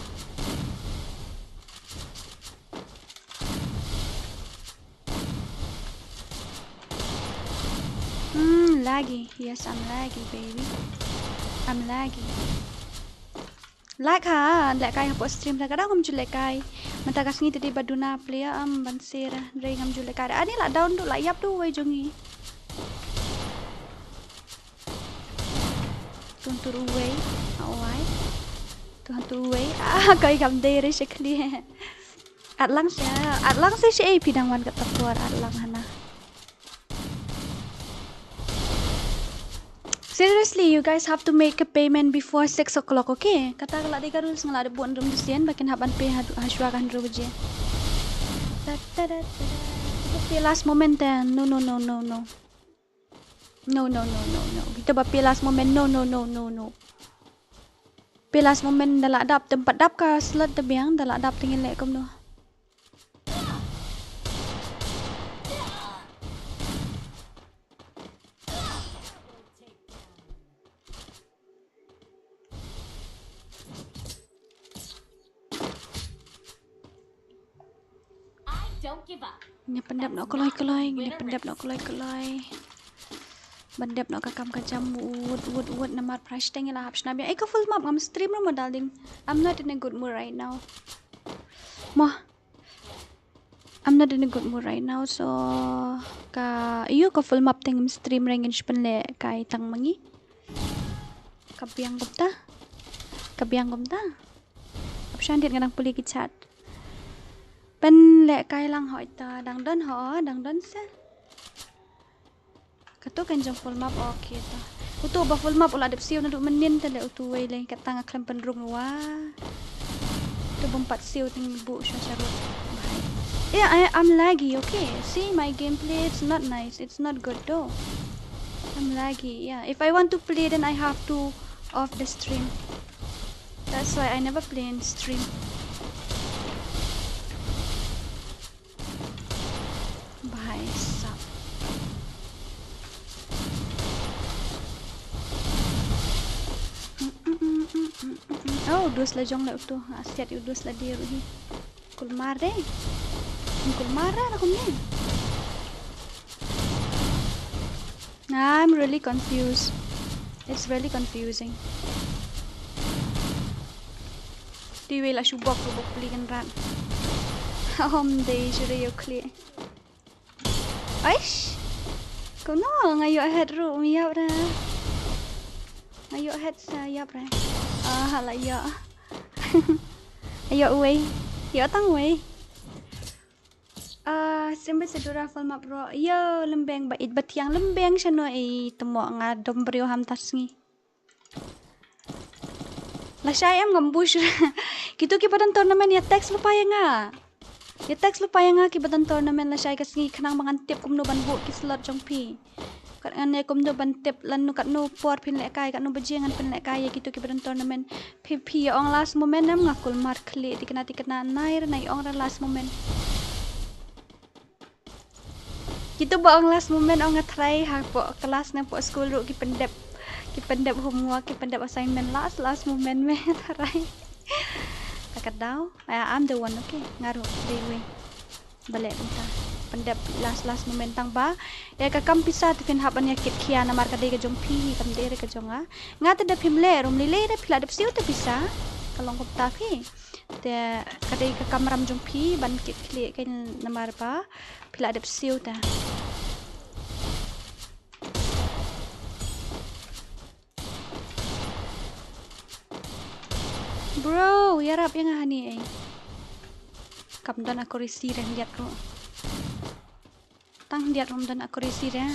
Laggy. Yes, I'm laggy, baby. I'm laggy. Lag ha, lag kai hapo stream la kadang ngam julek kai. Mentakas ngi tadi baduna player bansera dre ngam julek kai. Ani la down tu la yap tu way jongi. Tuntur way. Awai. Tuntur way. Kai ngam dere sekali. Atlang si AP dangwan kat tapuar atlang hana. Seriously, you guys have to make a payment before 6 o'clock, okay? Kata kalau ada rules ngelada buat room disian, bakin haban pay haswakan room je. Tapi last moment then, no. Kita bapi last moment, no. Pi last moment dalak dap tempat dap ka slot tebiang dalak dap tingin lek kom no. Ini pendap nak keloi. Bandap nak kakam kajam wood namar price teng ila hapsh nabi. Eka full map ngam stream ro darling. I'm not in a good mood right now. I'm not in a good mood right now, so iyo ka full map teng stream ring pen le kai tang mangi. Kabiang gumta. Option dit ngadang puli ki chat. Pen le kai lang hỏi ta dang don sa. Kato kan jong full map okay ta. Uto ba full map ula dep siu na du menin ta le utu way le katang aklam pen room wa. Tu bompat siu ting bu syarut. Yeah, I'm laggy, okay. See my gameplay, it's not nice. It's not good though. I'm laggy, yeah. If I want to play then I have to off the stream. That's why I never play in stream. Oh, dus la jong la uto. Asyat yu dus la dia ruhi. Kulmare. Kulmara aku ni. I'm really confused. It's really confusing. Tiwi la shubok beli kan ran. Day sudah yo clear. Aish. Kau no ngayo head room ya bra. Ngayo head sa ya bra. Hala ya. Ayo away. Ya tang away. Sembe sedura full map bro. Yo lembeng bait batiang lembeng sano temo nga dombrio ham tasngi. La syayam ngambush. Gitu ki badan tournament ya text lupa ya nga. Ya text lupa ya nga ki badan tournament la syay kasngi kanang mangantip kumno ban bu ki slot jongpi. Kat ngane kumno ban tip lan nu kat no por pin lek kai kat no bejengan pin lek kai gitu ki badan tournament. PP ong last moment nam ngakul mar kli dikena nair nai ong last moment. Kita buat last moment orang try ha po kelas na po school ru ki pendep homework ki pendep assignment last moment me try takat daw. I'm the one, okay. Ngaruh dewe. Balik entah. Pendap last moment tang ba. Ya kakam pisah tifin haban ya kit kia na marka dega jong pi kam dere ka jonga. Ngata da pimle rum lile da pila da psiu ta pisah. Kalong ko tapi. Te kadai kakam ram jong pi ban kit kli kan na marba pila da psiu ta. Bro, ya rap yang hani eh. Kam dan aku risi ren diat ro. Tang diat rom dan aku risi ren.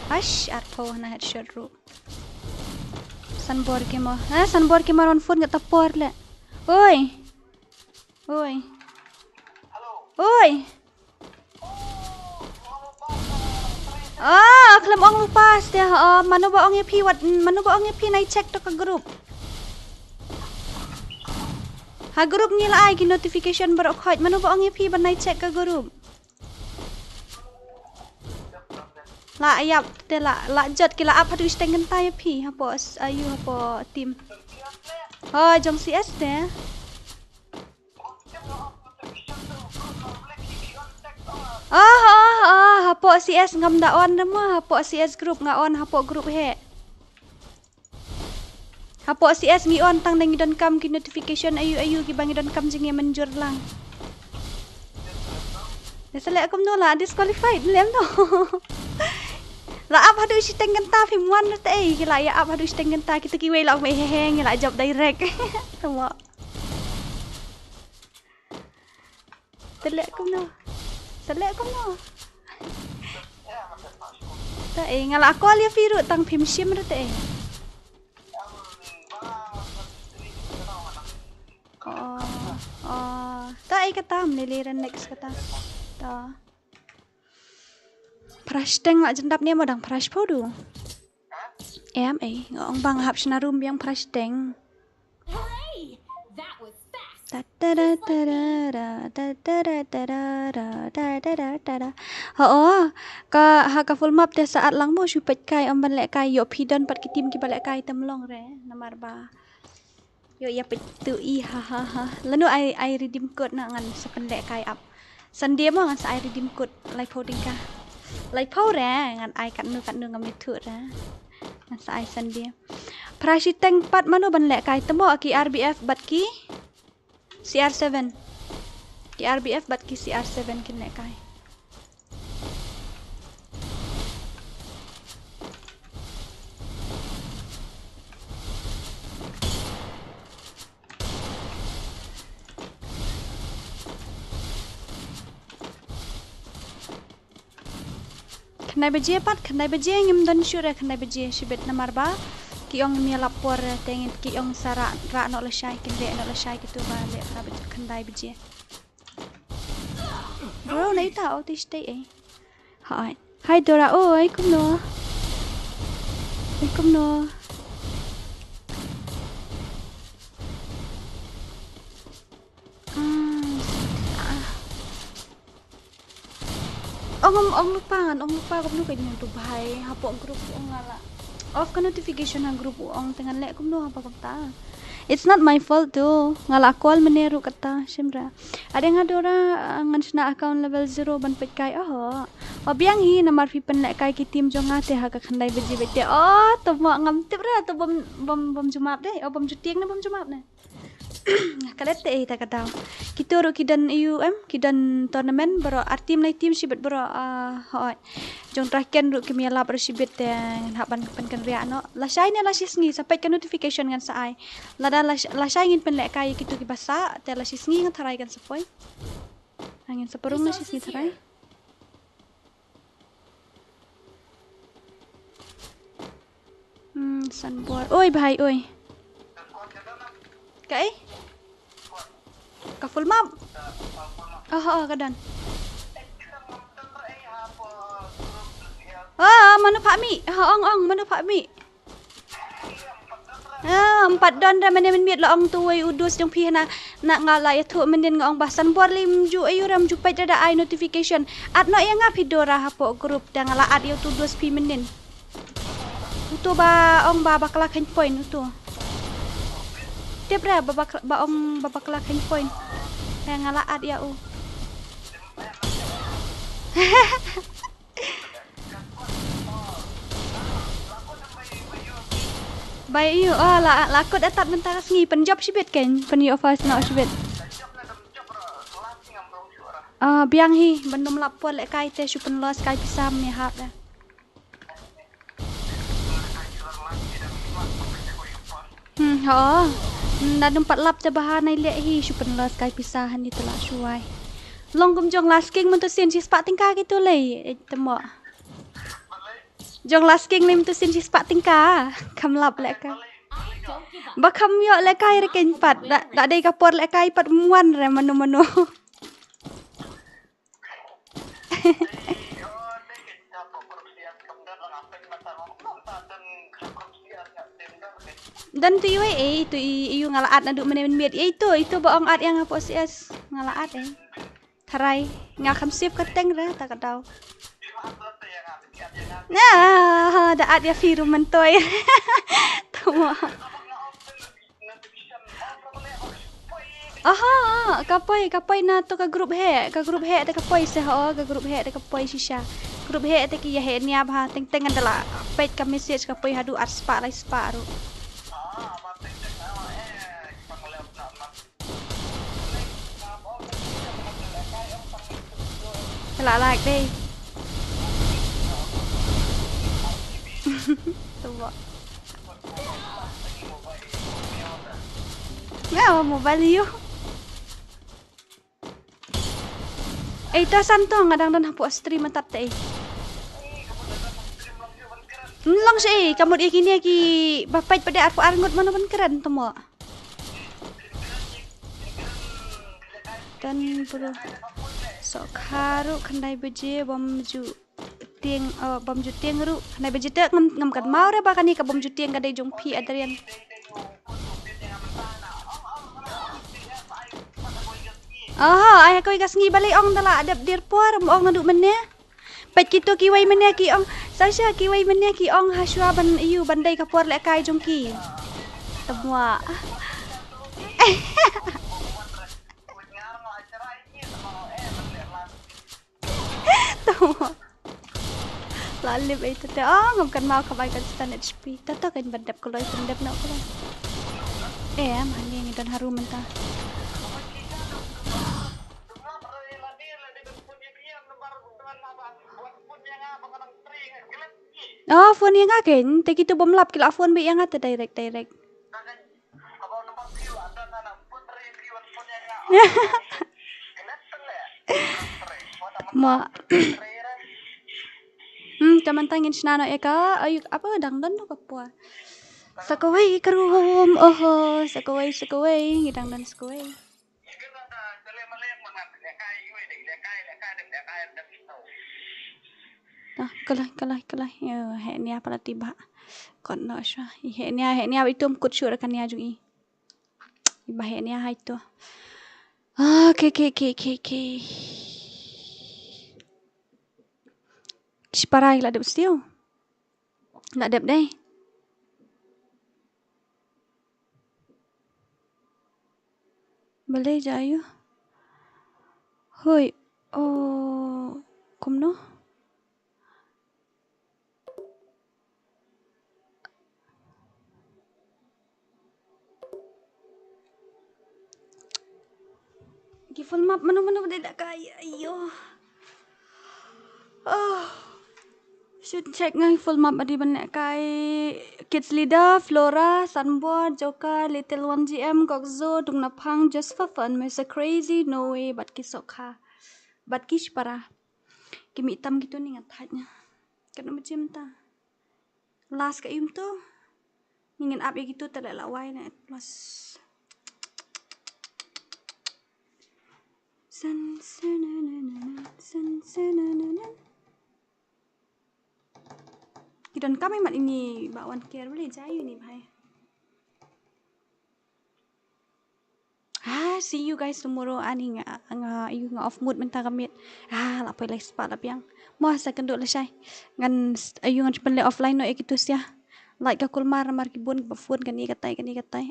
Ash, arpo na headshot ro. Sunbor ke mo. Sunbor ke maron phone kat tapor le. Oi. Oi. Oi. Kelam ong lupa dia. Mano ba ong pi wat mano ba ong pi nai check to ka group. Ha group ni la ai ki notification barok khoj mano ba ong pi ban nai check ka group. La ayap te la jot ki la ap hadu stengen tai pi ha bos ayu ha po team. Jong CS te. Hapo CS ngam da on nama hapo CS group nga on hapo group he. Hapo CS ngi on tang nang don kam ki notification ayu ki bangi don kam jinge menjur lang. Selek akum no la disqualified lem no. La up hadu si tengen ta phim wan te ki la ya up hadu si tengen ta kita ki wei la me he ngi la job direct. Tama. Selek akum no. Selek akum no. Ta ngala aku alia firu tang phim sim ra te. Ta kata meliran next kata. Ta. Prash teng ngak jendap ni modang prash podu. Ngong bang hap sna room yang prash teng. Hooray! That was fast. Ka full map te saat lang mo supet kai om ban lek kai yo pidon pat ki tim ki balek kai temlong re namar ba. Yo ya petu ha. Lalu I redeem code na ngan sependek kai up. Sandia mo ngan sa I redeem code like holding ka. Like pau re ngan I kat nu ngam itu re. Ngan sa I sandia. Prashi tank pat mano ban lek kai temo ki RBF bat ki CR7. Ki RBF bat ki CR7 kin lek kai. Kenai baje ngim don syure kenai baje sibet namar ba ki ong mi lapor tengin ki ong sara ra no la shai kin de no la shai kitu ba le ra kenai baje bro nai ta o ti stay hi Dora oi kum no Ong lupa kum nu kanya tu bahai hapo group ong ngala off ka notification ang group ong tengan lek kum nu apa ta. It's not my fault tu ngala call meneru kata simra ada ngadora ngan sna account level 0 ban pet kai biang hi namar fi pen lek kai ki tim jonga te ha ka khandai beji bete to mo ngam tip ra to bom jumap deh bom jutieng na bom jumap na kalet te ta kata kitoro kidan kidan tournament bro artim nai tim sibet bro jong traken ru kimia la bersibet ngan haban pen kan ria no la shai ne la sisngi sampai kan notification ngan sai lada la shai ngin pen lek kai kitu ki basa te la sisngi ngan tharai kan sepoi angin seperung la sisngi tharai sunboard oi bhai oi kai ka full map kadan mana pak mi ong mana pak mi 4 don ra men miet la ong tuai udus jong pi na ngala ya thu men ngong basan bor lim ju ayu ram ju pai da ai notification at no ya ngapi Dora hapo group da ngala at yo tudus pi men tu ba ong ba bakla kan point tu. Tiap dah ba ong ba bakla kan point. Yang ngalaat ya u. Baik you lakot atat mentara sengi penjob sibet kan penyu office nak sibet. Biang hi bandum lapor lek kai te supen los kai pisam ni hap dah. Nak numpat lap te bahan ai lek hi supen los kai pisahan itu lah suai. Long kum jong lasking mun tu sin si spak tingkah gitu le temo. Jong lasking lim tu sin si spak tingkah kam lap lek ka. Ba kam yo lek kai reken pat dak dei kapor lek kai pat muan re manu-manu. Dan tu itu iu ngalaat naduk men-men itu bohong at yang apa sih ngalaat Tarai ngakam siap keteng dah tak tahu. Nah, ada at ya firu mentoy. Tuh. Kapoy na to ka group he te kapoy se ho ka group he te kapoy shisha. Group he te ki ya he nia ba teng adalah page ka message kapoy hadu at spa lai spa ru. Like đi. Tuh. Mobile you. Ito santo ngadang dan hapu stream matat te. Long si kamu di kini ki bapai pada aku arngut mana pun keren temu. Dan bro sok haru kandai beje bomju tiang ru kandai beje te ngam kan mau re bakani ka bomju tiang kadai jong pi adrian. Ay ko igas ngi balik ong dala adap dir por ong naduk mennya. Pet kito ki wai mennya ki ong sasha ki wai mennya ki ong haswa ban iu bandai ka por lek kai jong ki. Temua. Lalip itu teh ngomkan mau kamai kan stand HP tato kan bandap koloi bandap nak koloi mana yang dan harum mentah phone yang agen teh gitu bom lap kila phone be yang ada direct ma teman tangin snano eka ayu apa dangdon tu kapua sakawai karum sakawai dangdon sakawai kalah ni apa lah tiba kon no sha ni itu mkut syur kan ni ajui iba ni hai tu okay Separai lah dep still. Nak dep deh. Boleh jayu. Hoi. Kumno. Gi full map mana dak kaya. Ayo. Should check ngai full map adi banek kai kids leader Flora Sunboard Joka Little 1GM Gokzo Dungnapang just for fun Mr. Crazy no way but kisokha but kish para kimi hitam gitu nih ngatanya kan macam ta last ka tu ingin up ya gitu tak lawai na plus san dan kami mat ini bakwan care boleh jayu ni bhai. See you guys tomorrow ani you off mood mentang kami. Lapoi like spa lapiang. Mau sa kenduk lah syai. Ngan ayu ngan pen offline no gitu sia. like ka kulmar mar ki bun ba fun kan ni katai